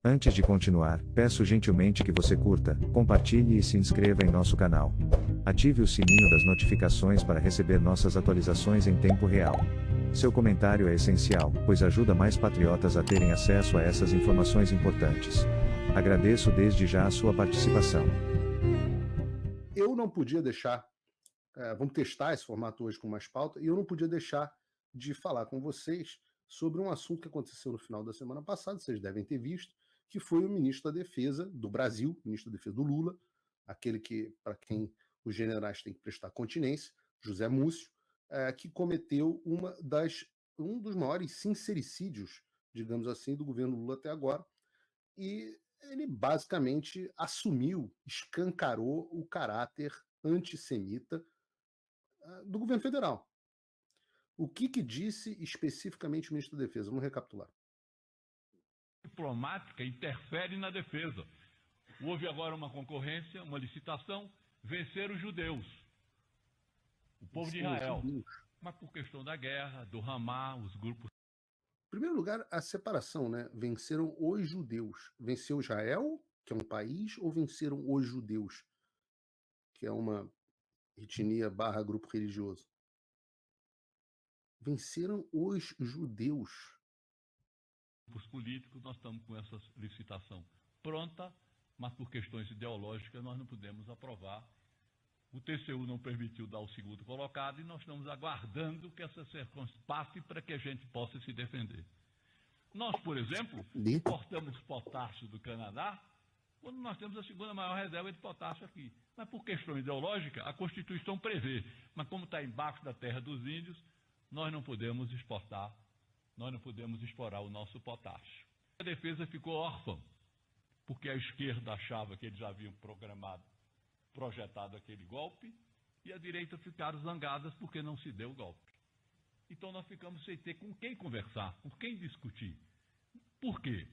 Antes de continuar, peço gentilmente que você curta, compartilhe e se inscreva em nosso canal. Ative o sininho das notificações para receber nossas atualizações em tempo real. Seu comentário é essencial, pois ajuda mais patriotas a terem acesso a essas informações importantes. Agradeço desde já a sua participação. Eu não podia deixar, vamos testar esse formato hoje com mais pauta, e eu não podia deixar de falar com vocês sobre um assunto que aconteceu no final da semana passada, vocês devem ter visto, que foi o ministro da Defesa do Brasil, ministro da Defesa do Lula, aquele que, para quem os generais têm que prestar continência, José Múcio, que cometeu um dos maiores sincericídios, digamos assim, do governo Lula até agora, e ele basicamente assumiu, escancarou o caráter antissemita do governo federal. O que disse especificamente o ministro da Defesa? Vamos recapitular. Diplomática interfere na defesa. Houve agora uma concorrência, uma licitação, venceram os judeus, o povo de Israel, mas por questão da guerra, do Hamas, os grupos. Em primeiro lugar, a separação, né? Venceram os judeus. Venceu Israel, que é um país, ou venceram os judeus, que é uma etnia / grupo religioso? Venceram os judeus. Os políticos, nós estamos com essa licitação pronta, mas por questões ideológicas nós não podemos aprovar. O TCU não permitiu dar o segundo colocado e nós estamos aguardando que essa circunstância passe para que a gente possa se defender. Nós, por exemplo, importamos potássio do Canadá, quando nós temos a segunda maior reserva de potássio aqui. Mas por questão ideológica, a Constituição prevê. Mas como está embaixo da terra dos índios, nós não podemos exportar, nós não podemos explorar o nosso potássio. A defesa ficou órfã, porque a esquerda achava que eles já haviam projetado aquele golpe, e a direita ficaram zangadas porque não se deu o golpe. Então nós ficamos sem ter com quem conversar, com quem discutir. Por quê?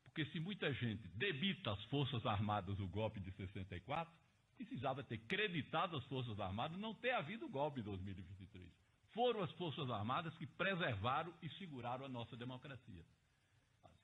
Porque se muita gente debita as Forças Armadas o golpe de 64, precisava ter creditado as Forças Armadas não ter havido o golpe em 2023. Foram as Forças Armadas que preservaram e seguraram a nossa democracia.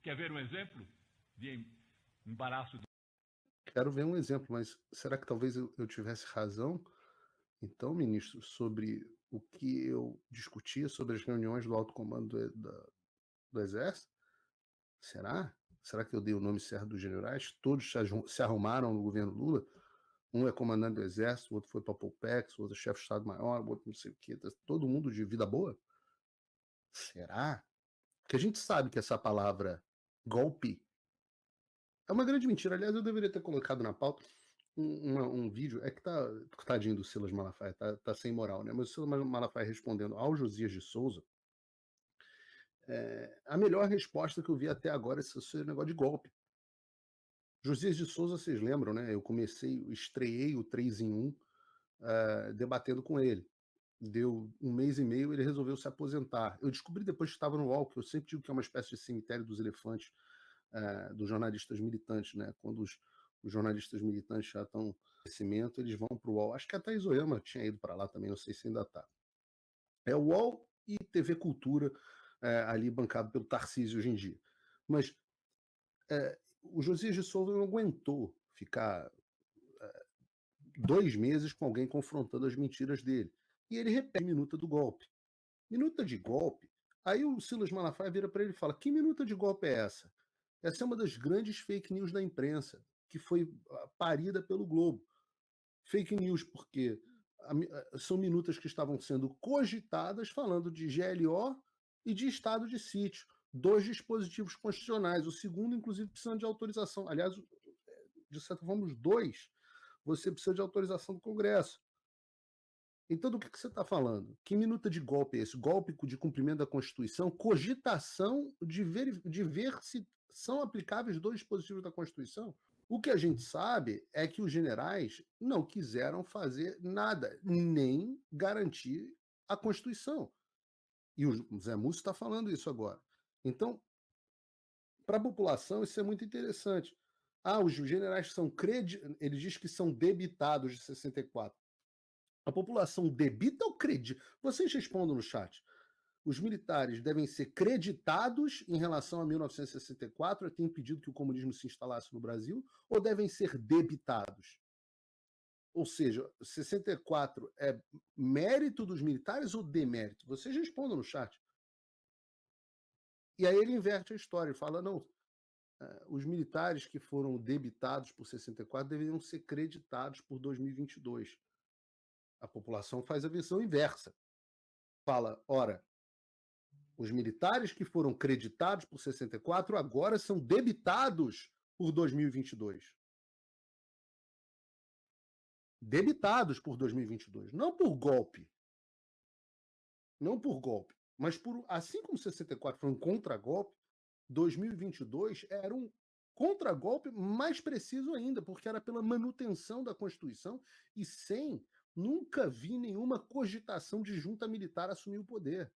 Quer ver um exemplo de embaraço? Quero ver um exemplo, mas será que talvez eu tivesse razão, então, ministro, sobre o que eu discutia sobre as reuniões do alto comando do Exército? Será? Será que eu dei o nome certo dos generais? Todos se arrumaram no governo Lula? Um é comandante do Exército, o outro foi para a Polpex, o outro é chefe de Estado-Maior, o outro não sei o quê. Todo mundo de vida boa? Será? Porque a gente sabe que essa palavra golpe é uma grande mentira. Aliás, eu deveria ter colocado na pauta um vídeo. É que tadinho do Silas Malafaia, tá sem moral, né? Mas o Silas Malafaia respondendo ao Josias de Souza, a melhor resposta que eu vi até agora é esse negócio de golpe. Josias de Souza, vocês lembram, né? Eu estreiei o 3 em 1 debatendo com ele. Deu um mês e meio, ele resolveu se aposentar. Eu descobri depois que estava no UOL, que eu sempre digo que é uma espécie de cemitério dos elefantes dos jornalistas militantes, né? Quando os jornalistas militantes já estão em crescimento, eles vão para o UOL. Acho que a Thaís Oyama tinha ido para lá também, não sei se ainda está. É o UOL e TV Cultura, ali bancado pelo Tarcísio hoje em dia. Mas o Josias de Souza não aguentou ficar 2 meses com alguém confrontando as mentiras dele. E ele repete a minuta do golpe. Minuta de golpe? Aí o Silas Malafaia vira para ele e fala: que minuta de golpe é essa? Essa é uma das grandes fake news da imprensa, que foi parida pelo Globo. Fake news porque são minutas que estavam sendo cogitadas falando de GLO e de estado de sítio. 2 dispositivos constitucionais. O segundo, inclusive, precisando de autorização. Aliás, de certa forma, os 2, você precisa de autorização do Congresso. Então, do que você está falando? Que minuta de golpe é esse? Golpe de cumprimento da Constituição? Cogitação de ver se são aplicáveis 2 dispositivos da Constituição? O que a gente sabe é que os generais não quiseram fazer nada, nem garantir a Constituição. E o Zé Múcio está falando isso agora. Então, para a população, isso é muito interessante. Os generais são ele diz que são debitados de 64. A população debita ou acredita? Vocês respondam no chat. Os militares devem ser creditados em relação a 1964, a ter impedido que o comunismo se instalasse no Brasil, ou devem ser debitados? Ou seja, 64 é mérito dos militares ou demérito? Vocês respondam no chat. E aí ele inverte a história, ele fala, não, os militares que foram debitados por 64 deveriam ser creditados por 2022. A população faz a versão inversa. Fala, ora, os militares que foram creditados por 64 agora são debitados por 2022. Debitados por 2022, não por golpe. Não por golpe, mas por, assim como 64 foi um contragolpe, 2022 era um contragolpe mais preciso ainda, porque era pela manutenção da Constituição e sem, nunca vi nenhuma cogitação de junta militar assumir o poder,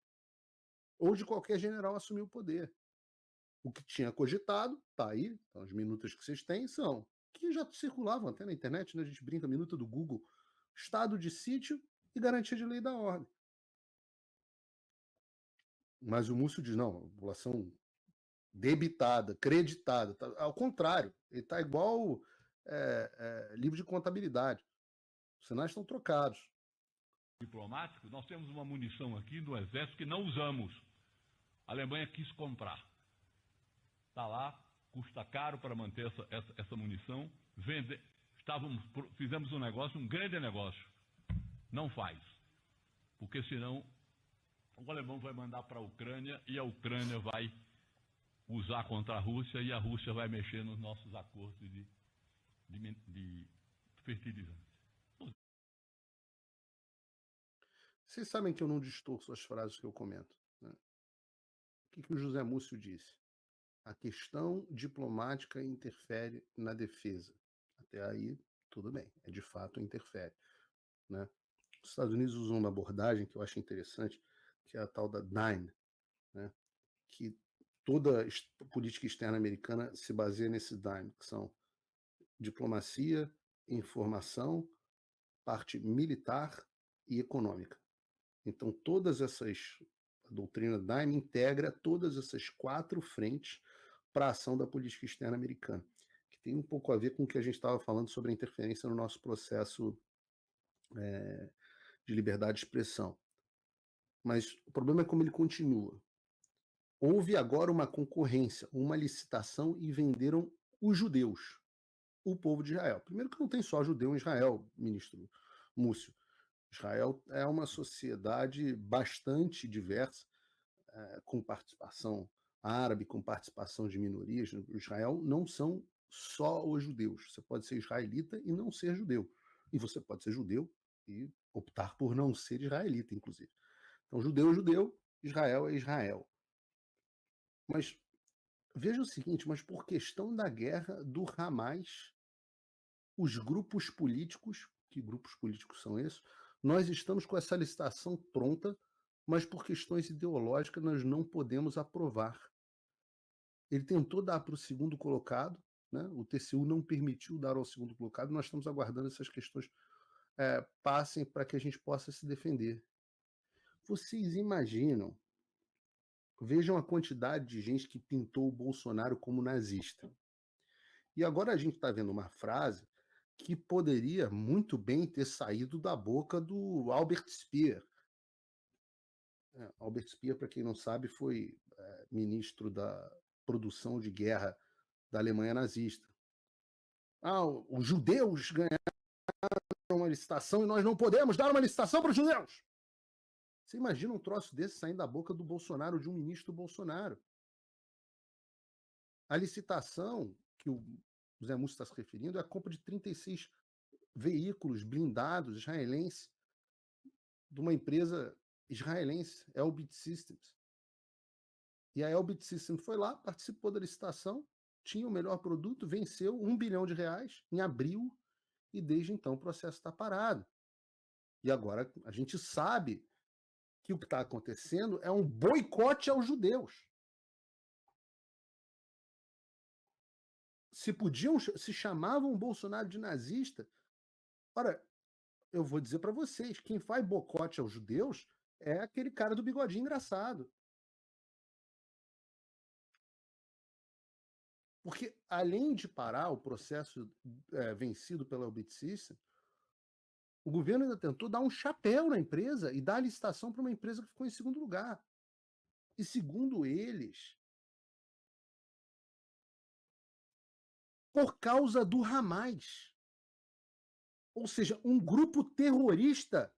ou de qualquer general assumir o poder. O que tinha cogitado, tá aí, então as minutas que vocês têm são, que já circulavam até na internet, né? A gente brinca, minuta do Google, estado de sítio e garantia de lei da ordem. Mas o Múcio diz, não, a população debitada, creditada, tá, ao contrário, ele está igual livro de contabilidade. Os sinais estão trocados. Diplomático, nós temos uma munição aqui do Exército que não usamos. A Alemanha quis comprar. Está lá, custa caro para manter essa munição. Fizemos um negócio, um grande negócio. Não faz. Porque senão o alemão vai mandar para a Ucrânia e a Ucrânia vai usar contra a Rússia e a Rússia vai mexer nos nossos acordos de fertilizantes. Vocês sabem que eu não distorço as frases que eu comento, né? O que o José Múcio disse? A questão diplomática interfere na defesa. Até aí, tudo bem, de fato interfere, né? Os Estados Unidos usam uma abordagem que eu acho interessante, que é a tal da DIME, né? Que toda política externa americana se baseia nesse DIME, que são diplomacia, informação, parte militar e econômica. Então, a doutrina DIME integra todas essas 4 frentes para a ação da política externa americana, que tem um pouco a ver com o que a gente estava falando sobre a interferência no nosso processo de liberdade de expressão. Mas o problema é como ele continua. Houve agora uma concorrência, uma licitação e venderam os judeus, o povo de Israel. Primeiro que não tem só judeu em Israel, ministro Múcio. Israel é uma sociedade bastante diversa, com participação árabe, com participação de minorias. Israel não são só os judeus. Você pode ser israelita e não ser judeu. E você pode ser judeu e optar por não ser israelita, inclusive. Então, judeu é judeu, Israel é Israel. Mas veja o seguinte, mas por questão da guerra do Hamas, os grupos políticos, que grupos políticos são esses? Nós estamos com essa licitação pronta, mas por questões ideológicas nós não podemos aprovar. Ele tentou dar para o segundo colocado, né? O TCU não permitiu dar ao segundo colocado, nós estamos aguardando essas questões passem para que a gente possa se defender. Vocês imaginam, vejam a quantidade de gente que pintou o Bolsonaro como nazista. E agora a gente está vendo uma frase que poderia muito bem ter saído da boca do Albert Speer. Albert Speer, para quem não sabe, foi ministro da produção de guerra da Alemanha nazista. Os judeus ganharam uma licitação e nós não podemos dar uma licitação para os judeus. Você imagina um troço desse saindo da boca do Bolsonaro, de um ministro Bolsonaro? A licitação que o Zé Múcio está se referindo é a compra de 36 veículos blindados israelenses de uma empresa israelense, Elbit Systems. E a Elbit Systems foi lá, participou da licitação, tinha o melhor produto, venceu R$1 bilhão em abril, e desde então o processo está parado. E agora a gente sabe que o que está acontecendo é um boicote aos judeus. Se chamavam o Bolsonaro de nazista. Ora, eu vou dizer para vocês, quem faz boicote aos judeus é aquele cara do bigodinho engraçado. Porque, além de parar o processo vencido pela Elbit Systems, o governo ainda tentou dar um chapéu na empresa e dar a licitação para uma empresa que ficou em segundo lugar. E, segundo eles, por causa do Hamas. Ou seja, um grupo terrorista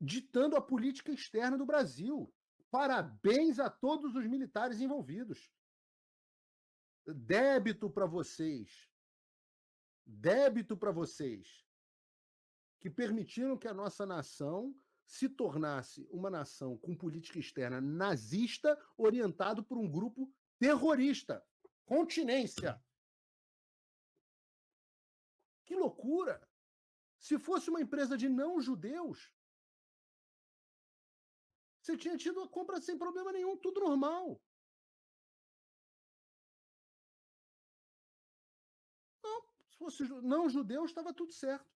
ditando a política externa do Brasil. Parabéns a todos os militares envolvidos. Débito para vocês. Débito para vocês. Que permitiram que a nossa nação se tornasse uma nação com política externa nazista orientado por um grupo terrorista. Continência. Que loucura! Se fosse uma empresa de não-judeus, você tinha tido a compra sem problema nenhum, tudo normal. Não, se fosse não-judeus, estava tudo certo.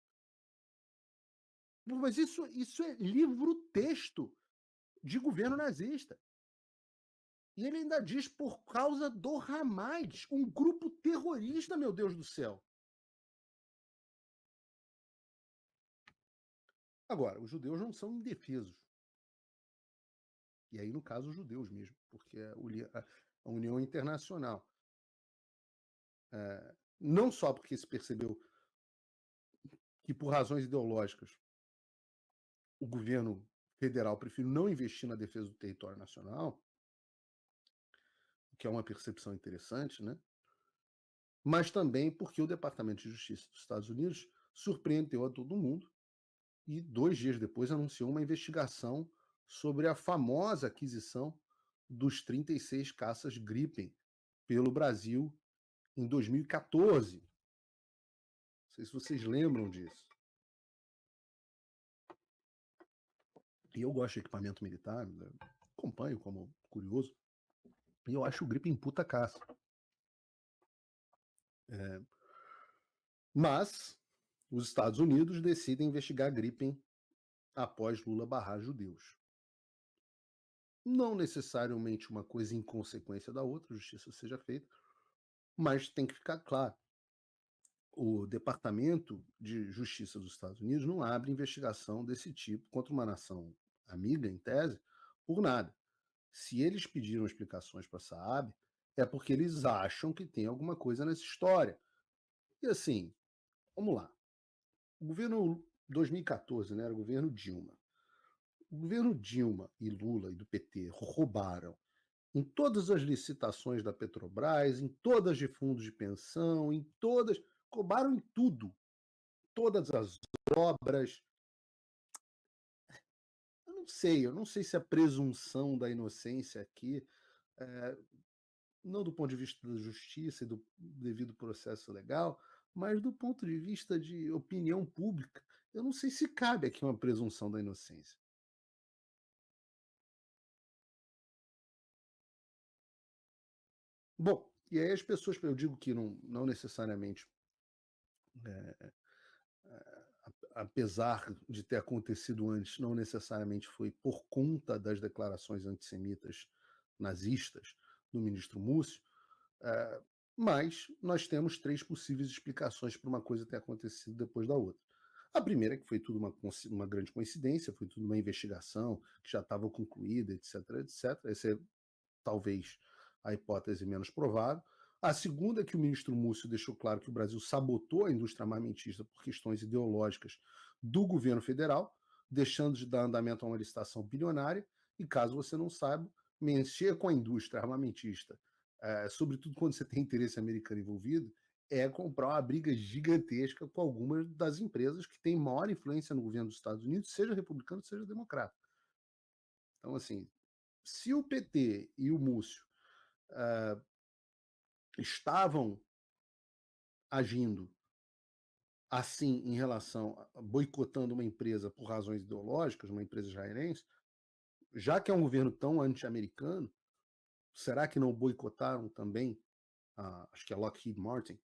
Mas isso é livro-texto de governo nazista. E ele ainda diz por causa do Hamas, um grupo terrorista, meu Deus do céu. Agora, os judeus não são indefesos. E aí, no caso, os judeus mesmo, porque a União Internacional, não só porque se percebeu que, por razões ideológicas, o governo federal prefere não investir na defesa do território nacional, que é uma percepção interessante, né? Mas também porque o Departamento de Justiça dos Estados Unidos surpreendeu a todo mundo e 2 dias depois anunciou uma investigação sobre a famosa aquisição dos 36 caças Gripen pelo Brasil em 2014. Não sei se vocês lembram disso. E eu gosto de equipamento militar, né? Acompanho como curioso, e eu acho o Gripen puta caça. Mas os Estados Unidos decidem investigar Gripen após Lula barrar judeus. Não necessariamente uma coisa em consequência da outra, justiça seja feita, mas tem que ficar claro. O Departamento de Justiça dos Estados Unidos não abre investigação desse tipo contra uma nação amiga, em tese, por nada. Se eles pediram explicações para a Saab, é porque eles acham que tem alguma coisa nessa história. E assim, vamos lá. O governo 2014, né, era o governo Dilma. O governo Dilma e Lula e do PT roubaram em todas as licitações da Petrobras, em todas de fundos de pensão, em todas, roubaram em tudo. Todas as obras. Eu não sei se a presunção da inocência aqui, não do ponto de vista da justiça e do devido processo legal, mas do ponto de vista de opinião pública, eu não sei se cabe aqui uma presunção da inocência. Bom, e aí as pessoas, eu digo que não necessariamente, apesar de ter acontecido antes, não necessariamente foi por conta das declarações antissemitas nazistas do ministro Múcio, mas nós temos 3 possíveis explicações para uma coisa ter acontecido depois da outra. A primeira é que foi tudo uma grande coincidência, foi tudo uma investigação que já estava concluída, etc, etc. Essa é talvez a hipótese menos provável. A segunda é que o ministro Múcio deixou claro que o Brasil sabotou a indústria armamentista por questões ideológicas do governo federal, deixando de dar andamento a uma licitação bilionária, e caso você não saiba, mexer com a indústria armamentista, sobretudo quando você tem interesse americano envolvido, é comprar uma briga gigantesca com algumas das empresas que têm maior influência no governo dos Estados Unidos, seja republicano, seja democrata. Então, assim, se o PT e o Múcio estavam agindo assim em relação a boicotando uma empresa por razões ideológicas, uma empresa israelense, já que é um governo tão anti-americano, será que não boicotaram também, acho que a Lockheed Martin,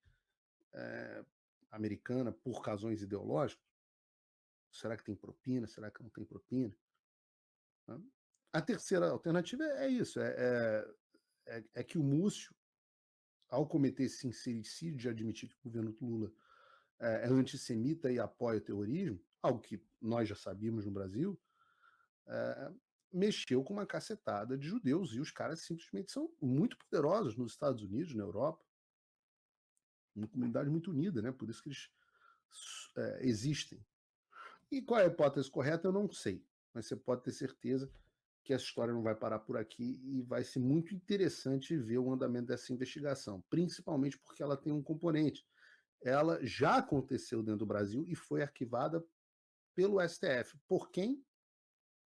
americana, por razões ideológicas? Será que tem propina? Será que não tem propina? Né? A terceira alternativa é isso, é que o Múcio, ao cometer esse sincericídio de admitir que o governo Lula é antissemita e apoia o terrorismo, algo que nós já sabíamos no Brasil, mexeu com uma cacetada de judeus, e os caras simplesmente são muito poderosos nos Estados Unidos, na Europa, uma comunidade muito unida, né? Por isso que eles existem. E qual é a hipótese correta, eu não sei, mas você pode ter certeza que essa história não vai parar por aqui e vai ser muito interessante ver o andamento dessa investigação, principalmente porque ela tem um componente. Ela já aconteceu dentro do Brasil e foi arquivada pelo STF. Por quem?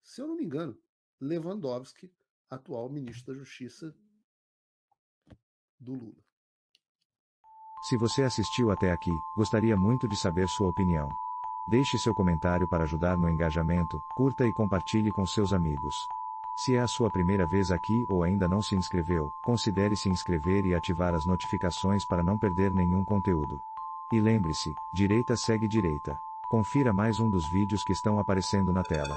Se eu não me engano, Lewandowski, atual ministro da Justiça do Lula. Se você assistiu até aqui, gostaria muito de saber sua opinião. Deixe seu comentário para ajudar no engajamento, curta e compartilhe com seus amigos. Se é a sua primeira vez aqui ou ainda não se inscreveu, considere se inscrever e ativar as notificações para não perder nenhum conteúdo. E lembre-se, direita segue direita. Confira mais um dos vídeos que estão aparecendo na tela.